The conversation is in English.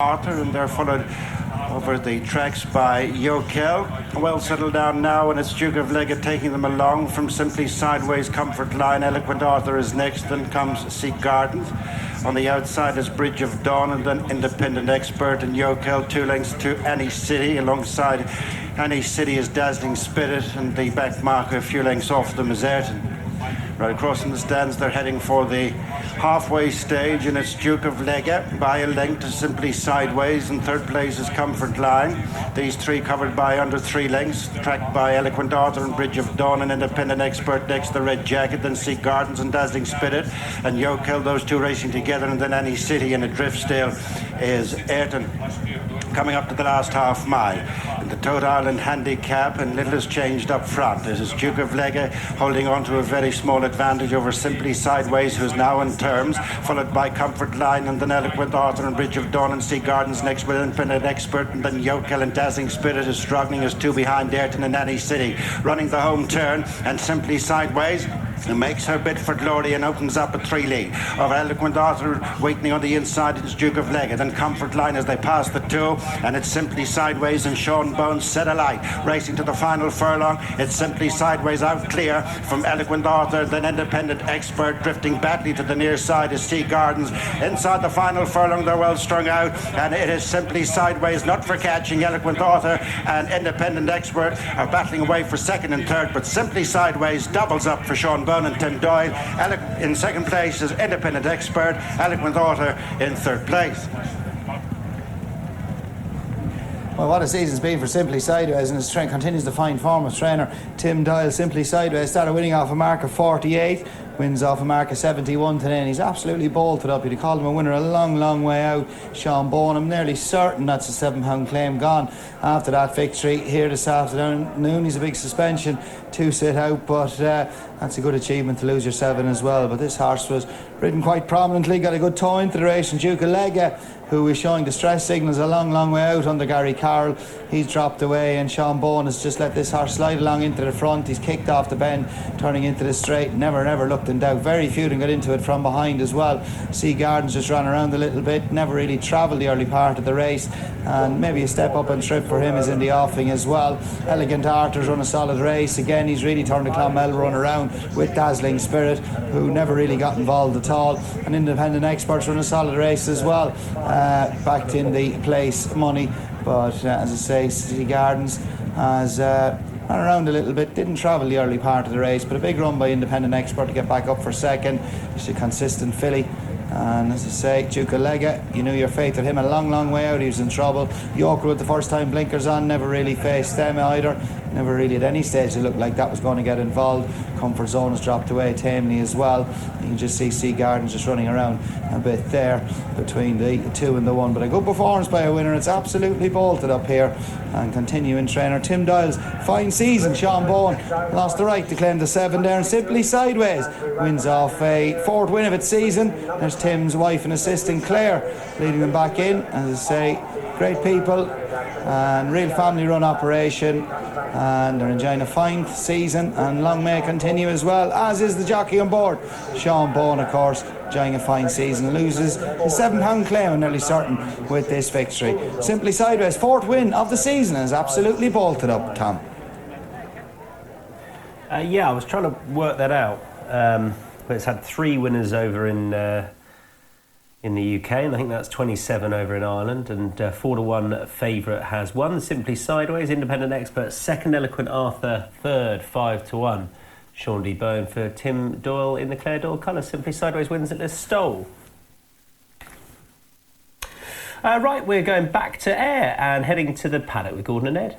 Arthur, and they're followed over the tracks by Yokel. Well settled down now, and it's Duke of Leggett taking them along from Simply Sideways, Comfort Line. Eloquent Arthur is next, then comes Seek Gardens. On the outside is Bridge of Dawn, and then Independent Expert and Yokel, 2 lengths to Any City. Alongside Any City is Dazzling Spirit, and the back marker a few lengths off them is Ayrton. Right across in the stands, they're heading for the halfway stage, and it's Duke of Leggett by a length to Simply Sideways. In third place is Comfort Line. These three covered by under 3 lengths, tracked by Eloquent Arthur and Bridge of Dawn and Independent Expert next, the Red Jacket, then Seek Gardens and Dazzling Spirit and Yokel, those two racing together, and then Any City, and adrift still is Ayrton. Coming up to the last half mile in the Tote Island Handicap, and little has changed up front. This is Duke of Leggett holding on to a very small advantage over Simply Sideways, who's now in terms, followed by Comfort Line and then Eloquent Arthur and Bridge of Dawn and Sea Gardens next with Independent Expert, and then Yokel and Dazzling Spirit is struggling as 2 behind Ayrton and Any City. Running the home turn, and Simply Sideways makes her bid for glory and opens up a 3 lead. Over Eloquent Arthur waiting on the inside, it's Duke of Leggett and Comfort Line as they pass the 2, and it's Simply Sideways and Sean Bones set alight. Racing to the final furlong, it's Simply Sideways out clear from Eloquent Arthur, then Independent Expert. Drifting badly to the near side is Sea Gardens. Inside the final furlong, they're well strung out, and it is Simply Sideways not for catching. Eloquent Arthur and Independent Expert are battling away for second and third, but Simply Sideways doubles up for Sean Bowen and Tim Doyle. In second place is Independent Expert, Eloquent Arthur in third place. Well, what a season's been for Simply Sideways, and his train continues to find form of trainer Tim Doyle. Simply Sideways started winning off a mark of 48, wins off a mark of 71 today, and he's absolutely bolted up. You'd have called him a winner a long way out. Sean Bowen, I'm nearly certain that's a £7 claim gone after that victory here this afternoon. He's a big suspension to sit out, but that's a good achievement to lose your 7 as well. But this horse was ridden quite prominently, got a good toe into the race, and Duke of Leggett, who is showing distress signals a long way out under Gary Carroll, he's dropped away, and Sean Bowen has just let this horse slide along into the front. He's kicked off the bend, turning into the straight, never looked in doubt. Very few got into it from behind as well. Sea Gardens just ran around a little bit, never really travelled the early part of the race, and maybe a step up and trip for him is in the offing as well. Eloquent Arthur's run a solid race. Again, he's really turned the Clonmel run around with Dazzling Spirit, who never really got involved at all, and Independent Experts run a solid race as well, backed in the place money. But as I say, Sea Gardens has ran around a little bit, didn't travel the early part of the race, but a big run by Independent Expert to get back up for second. He's a consistent filly. And as I say, Duke of Leggett, you knew your fate with him a long way out. He was in trouble. Yorker with the first time blinkers on, never really faced them either. Never really at any stage it looked like that was going to get involved. Comfort Zone has dropped away tamely as well. You can just see Sea Gardens just running around a bit there between the 2 and the 1. But a good performance by a winner. It's absolutely bolted up here. And continuing trainer Tim Doyle's fine season. Sean Bowen lost the right to claim the 7 there, and Simply Sideways wins off a 4th win of its season. There's Tim's wife and assistant Claire leading them back in. As I say, great people and real family run operation, and they're enjoying a fine season, and long may it continue as well, as is the jockey on board. Sean Bowen, of course, enjoying a fine season, loses his £7 claim, I'm nearly certain, with this victory. Simply Sideways, 4th win of the season, is absolutely bolted up, Tom. Yeah, I was trying to work that out, but it's had 3 winners over in the UK, and I think that's 27 over in Ireland, and 4-1 favourite has won. Simply Sideways, Independent Expert second, Eloquent Arthur third, 5-1. Sean D Bowen for Tim Doyle in the Claire Doyle colours. Simply Sideways wins at Listowel. Right, we're going back to air and heading to the paddock with Gordon and Ed.